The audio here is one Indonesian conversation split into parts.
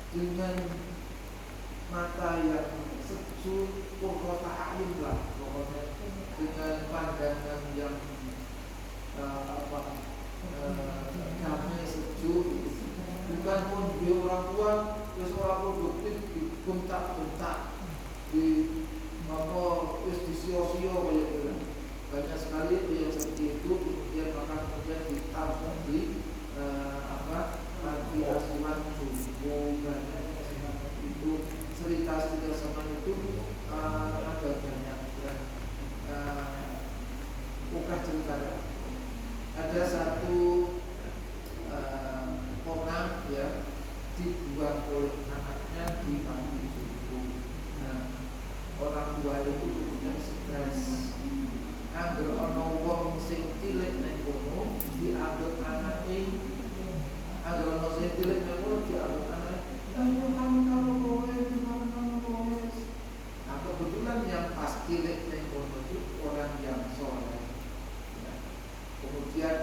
dengan mata yang sejuk, qurrata a'yun lah pokoknya, dengan pandangan yang damai sejuk, bukan pun dia orang tua terus orang produktif dibentak-bentak, di apa terus disio-sio kayak gitu. Banyak sekali yang seperti itu, kemudian ditambah di panti asuhan jumbo. Itu cerita-cerita zaman itu ada banyak ya. Bukan cerita ya. Ada satu orang ya dibuang oleh anaknya di panti jumbo. Nah, orang tua itu kemudian stres. Angger ana wong sing cilik ning kono dianggap anake, angger ana sing cilik ning kono dianggap anake. Kamu kowe. Nah, kebetulan yang pas cilik ning kono itu orang yang soleh. Ya. Kemudian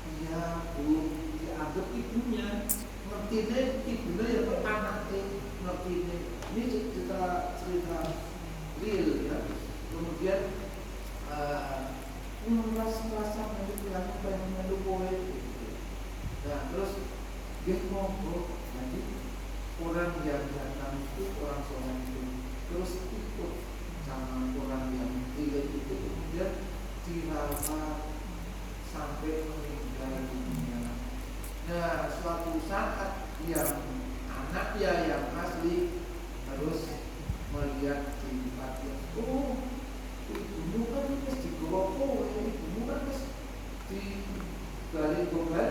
dia belum dianggap ibunya, ngertine ibunya ya anake, ngertine. Ini cerita real ya. Kemudian merasa itu yang pengen kowe. Nah, terus dia ngobrol, jadi orang yang datang itu orang soleh itu terus ikut sama orang yang tidak itu, kemudian dirawat sampai meninggal dunia. Nah, suatu saat yang anaknya yang asli harus melihat di panti. Oh, ibumu kan harus digawa kowe, ibumu kan harus digali, bukan,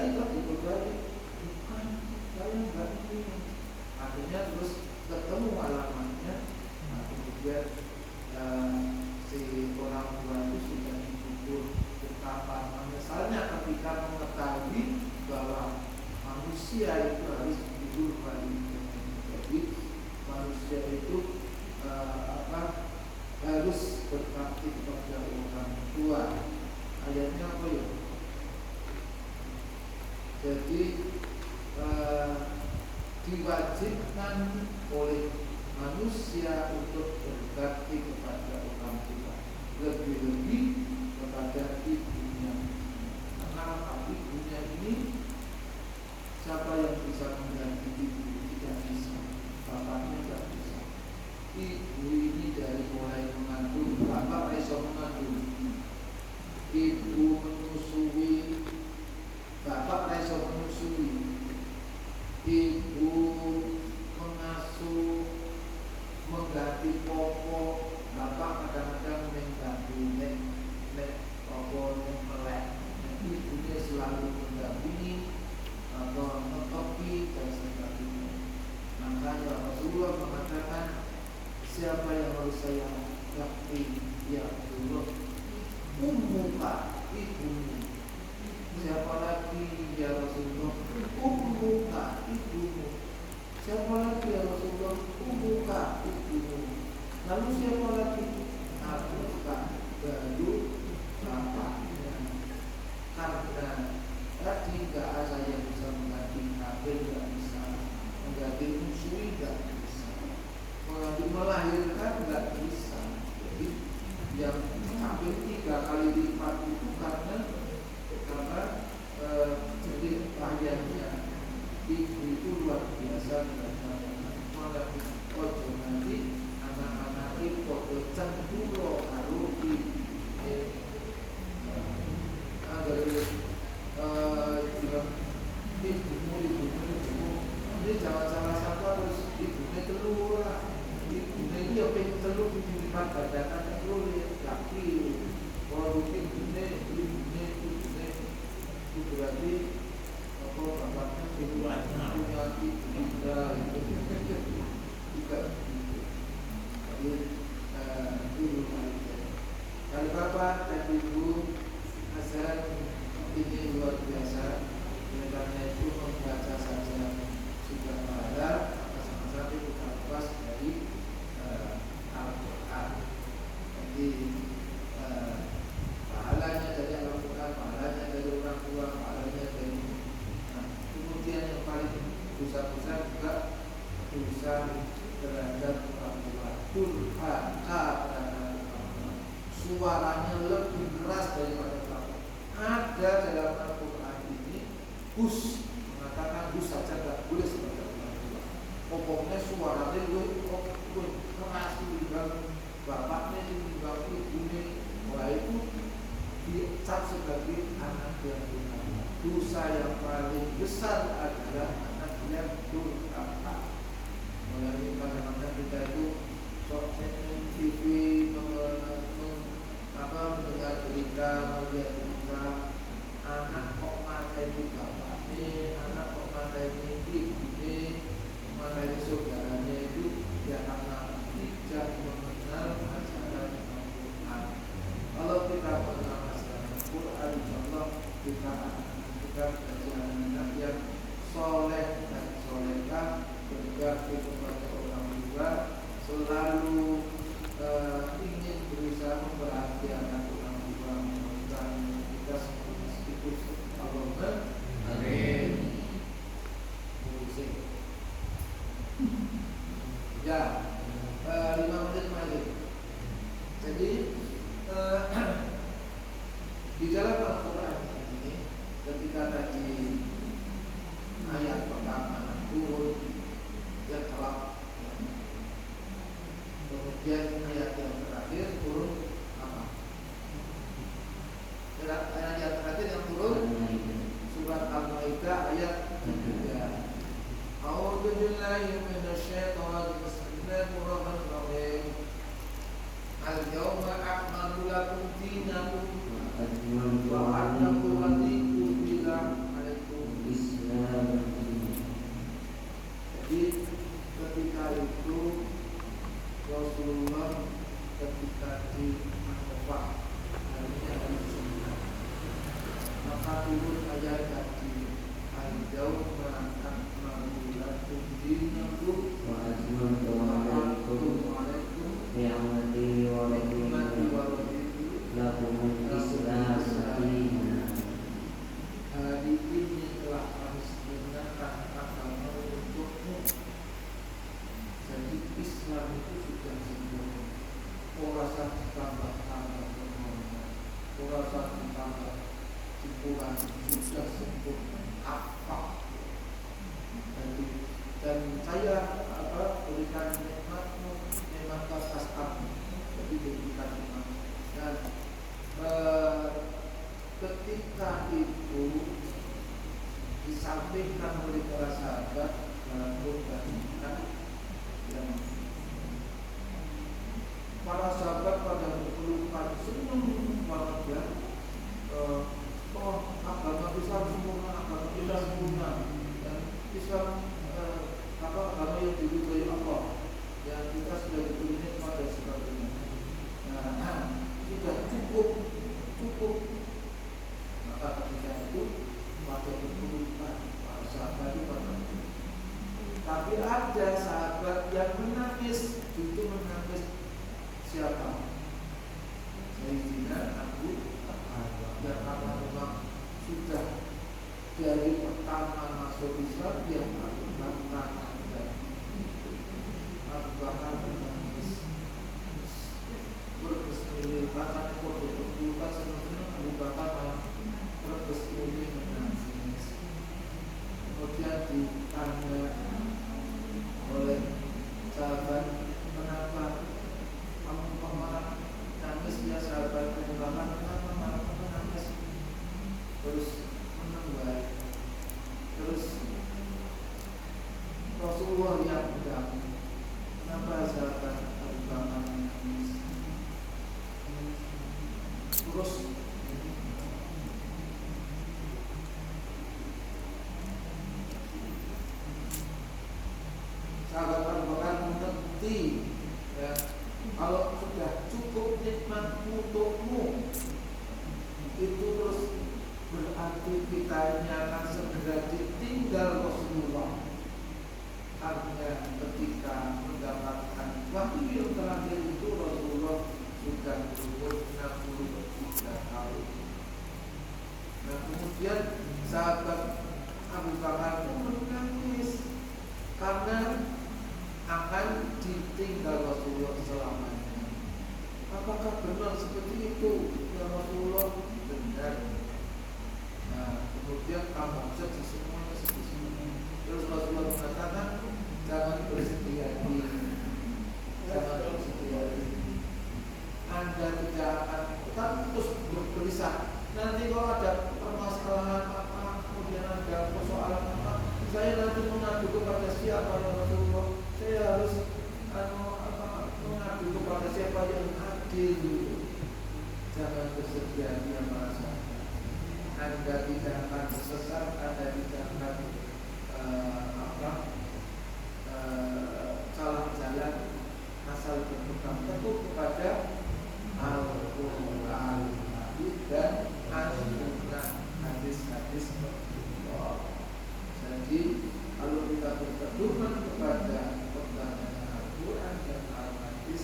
saya enggak ini. Akhirnya terus ketemu alamatnya. Nah, kemudian si orang tua itu sudah dikubur. Betapa menyesalnya ketika mengetahui bahwa manusia itu harus dikubur kembali. Jadi manusia itu harus berbakti kepada orang tua. Ayatnya apa ya? Jadi diwajibkan oleh manusia untuk berbakti kepada orang tua, lebih-lebih kepada ibunya. Karena ibunya ini siapa yang bisa mengganti ibu? Tidak bisa. Bapaknya tidak bisa. Ibu ini dari mulai mengandung, bapak bisa mengandung. Ibu menyusui, bapak bisa menyusui. Ibu mengasuh, mengganti popok, bapak kadang-kadang mengganti nek popok melek. Ibunya selalu mendampingi atau mentopi dan sebagainya. Makanya Rasulullah mengatakan, siapa yang harus saya bakti? Ya Allah, ummuka, ibumu. Siapa lagi ya Rasulullah? Ummuka, ibumu. Siapa lagi ya Rasulullah? Ummuka, ibumu. Lalu siapa lagi? Abuka, baru bapaknya. Karena tadi gak ada yang bisa mengganti kafir, gak bisa mengganti musuh, gak bisa mengganti melahirkan, gak bisa. Jadi yang hampir 3 kali lipat itu karena jadi ayahnya ibu itu luar biasa malah ojo nanti anak-anak itu ojo cenduro karo ibumu ini jangan salah satu harus ibunya telur lah. Ibunya ini yang pengen telur dilipat badankan telur laki. Kalau ibunya itu berarti apa bapaknya punya ibu juga juga jadi dulu kalau bapak dan ibu azan ini luar biasa. Karena itu membaca saja sudah pahala, sama-sama kita lepas dari Al-Quran. Jadi pahalanya dari Al-Quran, pahalanya dari orang tua, pahalanya dari kemudian yang paling besar juga suaranya lebih keras daripada bapak. Ada dalam Al-Quran ini Gus mengatakan Gus saja tidak boleh sebagai orang tua. Pokoknya suaranya lebih keras dibanding bapaknya, dibanding ibunya. Wah itu dicap sebagai anak yang durhaka. Dosa yang paling besar adalah anak yang durhaka. Mulai kadang-kadang kita itu TV mendengar berita, melihat berita, anak kok mateni bapaknya, anak kok mateni ibunya, mateni saudaranya itu ya karena tidak mengenal ajaran Al-Quran. Kalau kita mengenal ajaran Al-Quran, insyaallah kita akan menjadi anak yang soleh dan solehah, berbakti kepada orang tua, selalu ingin berusaha memperhatikan orang tua, dan kita sekaligus Allahumma amin. Ya, 5 menit lagi. Jadi di dalam Al-Quran ini, ketika tadi ayat pertama turun yang telah, kemudian ayat yang terakhir turun apa? Ayat yang terakhir yang turun surat Al-Maidah ayat 3. A'udzu billahi minasyaitonir rajim. Al-yawma akmaltu lakum dinakum wa atmamtu alaikum Islam. Jadi ketika itu Rasulullah ketika di Arafah harinya hari Jumat, maka turun ayat tadi al-yawma akmaltu lakum dinakum wa atmamtu alaikum ni'mati wa raditu lakum Islam dinan. Hari ini telah kami sempurnakan agama untukmu. Jadi Islam itu sudah sempurna. Orang satu tambah-tambah bermohon, orang satu tambah sempurna, sudah sempurna. Apa? Dan saya berikan nikmatmu, nikmat atas aku. Jadi diberikan nikmat. Dan ketika itu disampaikan oleh para sahabat dalam khutbah yang para sahabat pada berpelukan senang banget ya. Agama Islam sempurna, agama Islam sempurna, dan Islam agama yang diridhoi Allah, yang kita sudah diberi nikmat dan sebagainya. Nah, sudah cukup. Maka ketika itu pada berpelukan para sahabat itu pada. Tapi ada sahabat yang menangis, justru menangis siapa? Sayyidina Abu Bakar, yang karena memang sudah dari pertama masuk Islam dia melakukan dan Abu Bakar menangis berbesmillah, bahkan berpelukan sebenarnya Abu Bakar malah berbesmillah menangis. Kemudian ditanya oleh sahabat, kenapa kamu marah nangis ya sahabat? Kenapa marah nangis? Terus menangis. Terus Rasulullah yang bilang, kenapa sahabat Abu Bakar menangis? Terus sahabat Abu Bakar mengerti ya, kalau sudah cukup nikmat untukmu itu terus berarti kita ini akan segera ditinggal Rasulullah. Artinya ketika mendapatkan wahyu yang terakhir itu Rasulullah sudah berumur 63 tahun. Nah kemudian sahabat Abu Bakar pun menangis karena akan ditinggal Rasulullah selamanya. apakah benar seperti itu ya Rasulullah? Benar. Nah, kemudian tambah saja semuanya seperti ini. Terus Rasulullah mengatakan jangan bersedih hati, jangan bersedih hati. Anda tidak akan terus bergelisah. Nanti kalau ada permasalahan apa, kemudian ada persoalan apa, saya nanti mengadu kepada siapa ya Rasulullah? Saya harus mengadu kepada siapa yang adil. Jangan bersedih hati yang merasa Anda tidak akan tersesat, Anda tidak akan salah jalan, asal berpegang teguh kepada Al-Quran dan Al-Sunnah, hadis-hadis Rasulullah. Jadi kalau kita berpedoman kepada pegangan Al-Quran dan Al-Hadis,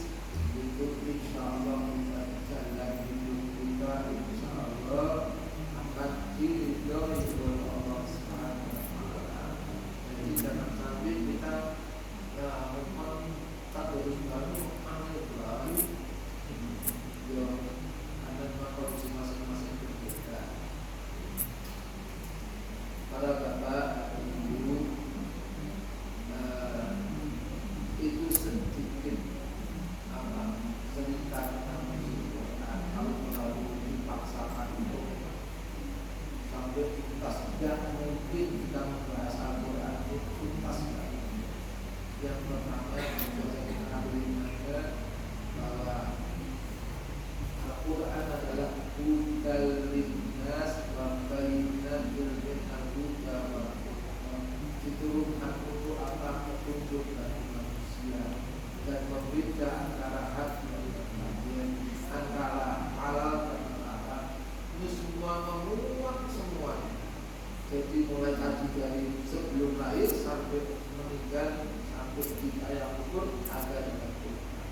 itu insya Allah kita jalan hidup kita insya Allah akan diridhoi oleh Allah Subhanahu wa Ta'ala. Jadi jangan sampai kita memang tak harus baru aneh baru. Ya, Anda mengkorupsi masing-masing berbeda. Para bapak, ibu, itu sedikit cerita tentang Al-Quran. Kalau terlalu dipaksakan untuk sampai tuntas, tidak mungkin kita membahas Al-Quran itu tuntas. Yang pertama yang saya ketahui bahwa Al-Quran adalah hudal linnas wa bayyinatil minal huda wal furqan. Diturunkan untuk apa? Petunjuk bagi manusia dan membeda antara hak dan kebahagiaan, antara halal dan haram. Ini semua memuat semua. Jadi mulai tadi dari sebelum lahir sampai meninggal sampai di ayam kubur ada di Al-Quran.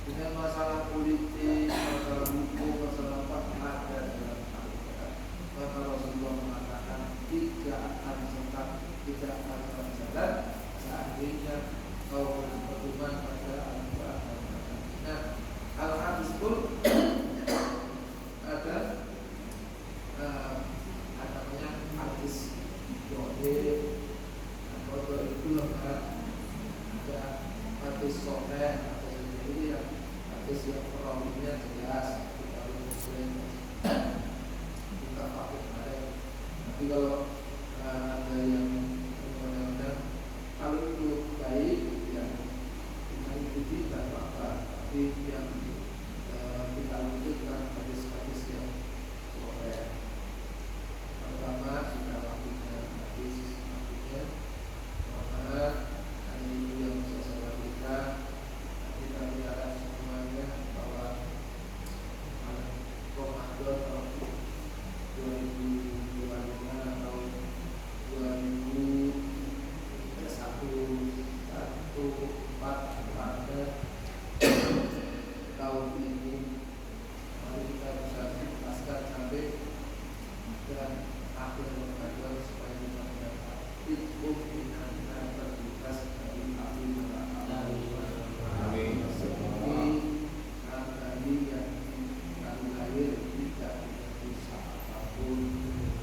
Dengan masalah politik, masalah hukum, masalah apa ada dalam Al-Quran. Maka Rasulullah mengatakan tidak akan sesat, tidak akan jalan seandainya kau berpedoman pada Al-Quran. Nah, Al-Hadis pun ada namanya hadis dohir atau itu lemah, ada hadis soleh. Ini yang hadis yang perawinya jelas, kalau Muslim kita pakai kemarin. Tapi kalau ada yang kadang-kadang kalau itu baik, ya kita ikuti tak apa-apa. Tapi yang kita wujudkan hadis-hadis yang soleh. Pertama sudah waktunya hadis waktunya, maka hari itu yang saya lakukan. Kita berharap semuanya bahwa Ramadan tahun 2025 atau 2014 tahun ini mari kita bisa tuntaskan sampai dan akhir Ramadan supaya kita mendapat itu kita bertugas dari kami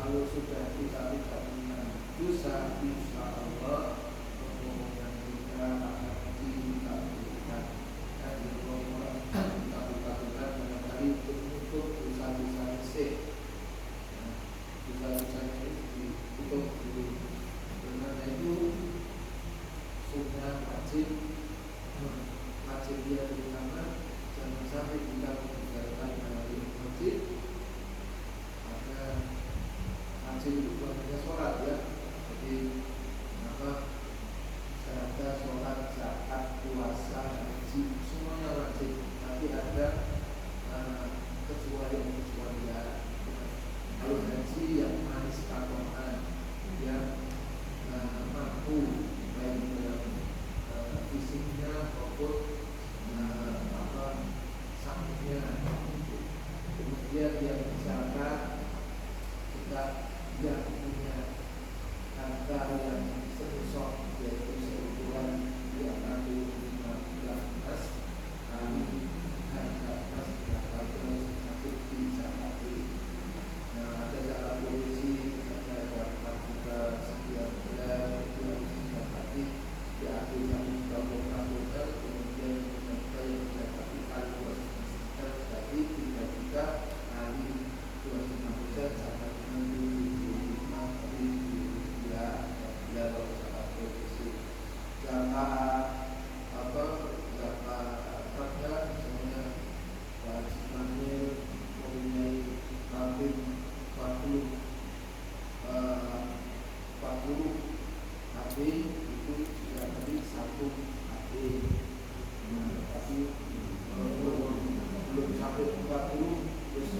kalau sudah kita ucapkan dosa, insya Allah permohonan kita akan dikabulkan. Dan dikabulkan barangkali untuk dosa-dosa besar, dosa-dosa ditutup dulu. Karena itu sunnah wajib dia terutama jangan sampai kita meninggalkan dari masjid. Wajib itu bukan hanya sholat ya, jadi ada sholat, zakat, puasa, haji, semuanya wajib. Tapi ada kecuali-kecualian. Kalau haji yang manis katoan, yang mampu baik dalam fisiknya maupun sanggunya. Kemudian yang misalkan kita yang punya harta yang sebesar yaitu seukuran 215 kali harga emas sampai 40 terus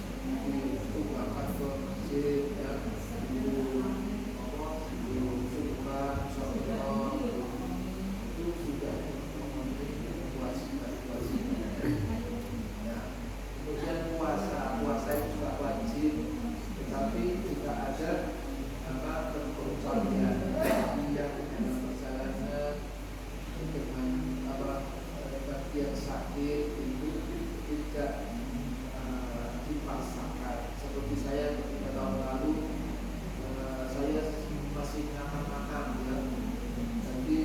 dituangkan ke masjid ya, suka itu sudah memenuhi kewajiban. Ya. Kemudian puasa itu juga wajib, tetapi jika ada kecualian yang dalam perjalanan dengan bagi yang sakit itu tidak dipaksakan. Seperti saya ketika tahun lalu saya masih makan ya, jadi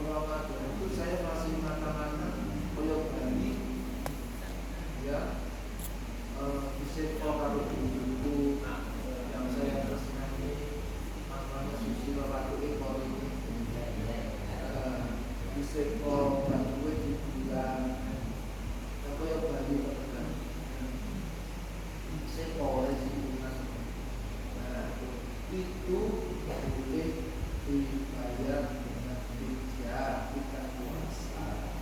Ramadan itu saya masih makan koyok Bali ya, bisa kalau dulu yang saya tersenangi namanya sushi lawatu ekor ini bisa kalau bantuan di bulan apa ya Bali pernah bisa kalau di bulan itu boleh dibayar dengan fidyah kita puasa.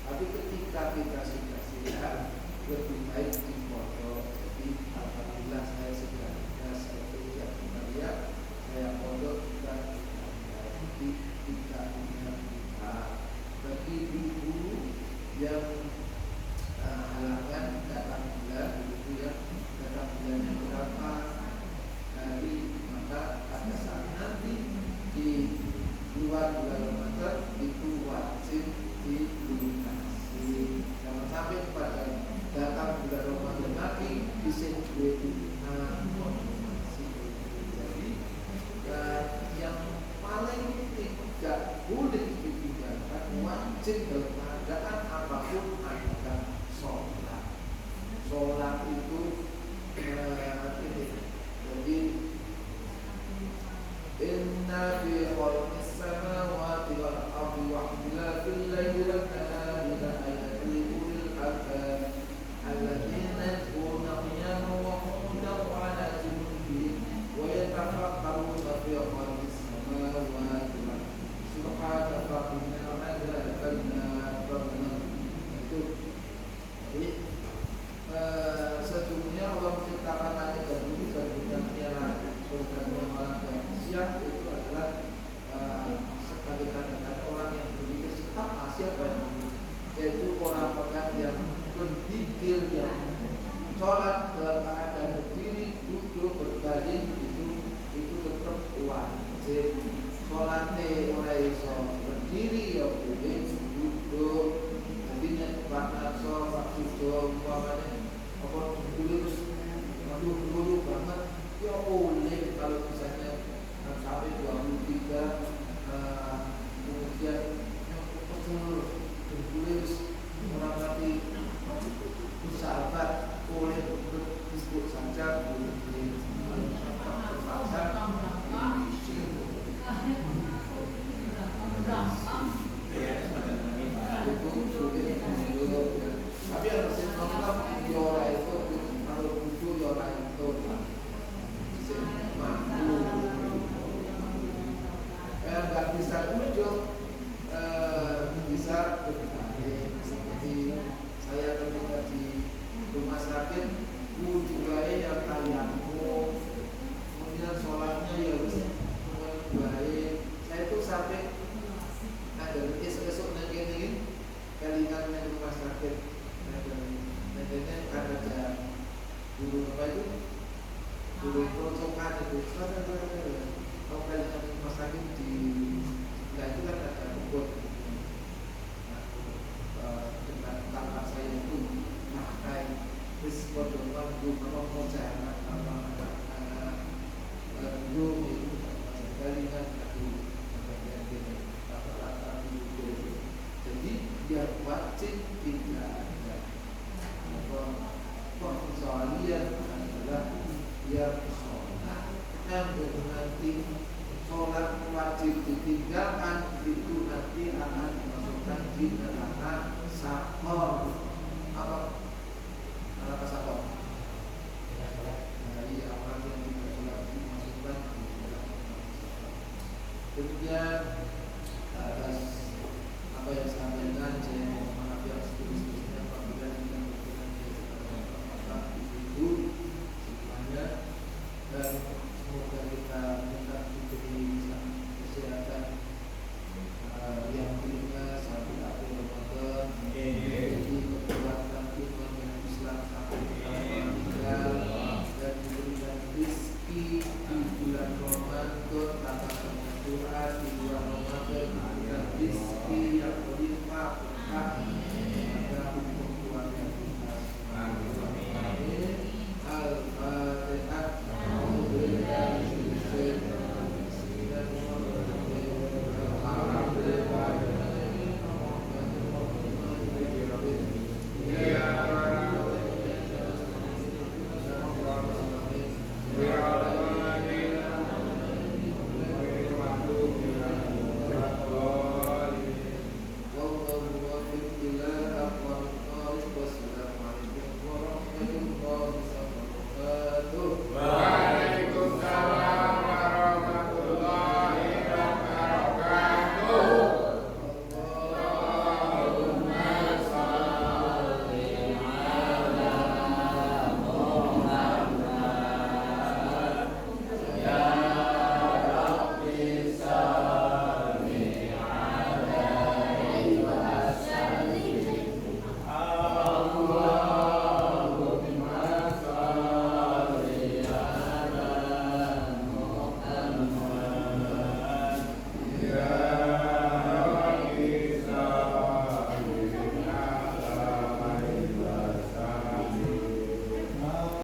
Tapi ketika kita sudah siap, lebih baik dipotong. Jadi alhamdulillah saya sudah saya fidyah kembali, saya potong dan jadi tidak punya kita. Bagi ibu yang halangan datang bulan, ibu yang datang bulannya berapa hari, maka pada saat nanti di luar bulan Ramadan itu wajib dilunasi. Jangan sampai pada datang bulan Ramadan nanti bisa jadi yang paling tidak boleh ditinggalkan wajib dalam keadaan apapun adalah sholat. Sholat itu jadi inna fi khalqis samawati wal ardi wa ikhtilafil laili wan nahari la ayatin li ulil albab alladziina yadhkuruna qiyaman wa qu'udan wa 'ala junubihim wa yatafakkaruna fi khalqis samawati wal ardi subhanaka rabbina hadza rabbana itu. Jadi sesungguhnya Allah menciptakan langit dan bumi dan bidangnya surganya malam dan siang itu adalah sekali katakan orang yang berpikir sama siapa yaitu orang-orang yang berpikir yang sholat dalam keadaan berdiri, duduk, berbaring itu tetap wajib. Sholatnya orang iso berdiri ya boleh, duduk, jadi banyak sholat duduk umpamanya apa boleh terus dulu banget ya boleh kalau misalnya sampai 23 kemudian betul tertulis orang mati sahabat boleh disebut saja boleh terpaksa tapi harus nonton yola itu kalau buku yola itu nggak bisa muncul bisa berbagai seperti saya ketika di rumah sakit juga yang tayamum kemudian sholatnya ya baik. Saya itu sampai ada esok nanti kalian di rumah sakit nantinya karena ada guru apa itu guru prosokan itu kalau kalian di rumah sakit di sebelah itu kan ada kebun dengan kakak saya itu pakai terus potongan guru mau jalan anak guru itu kalian jadi dia wajib tidak ada pengecualian adalah dia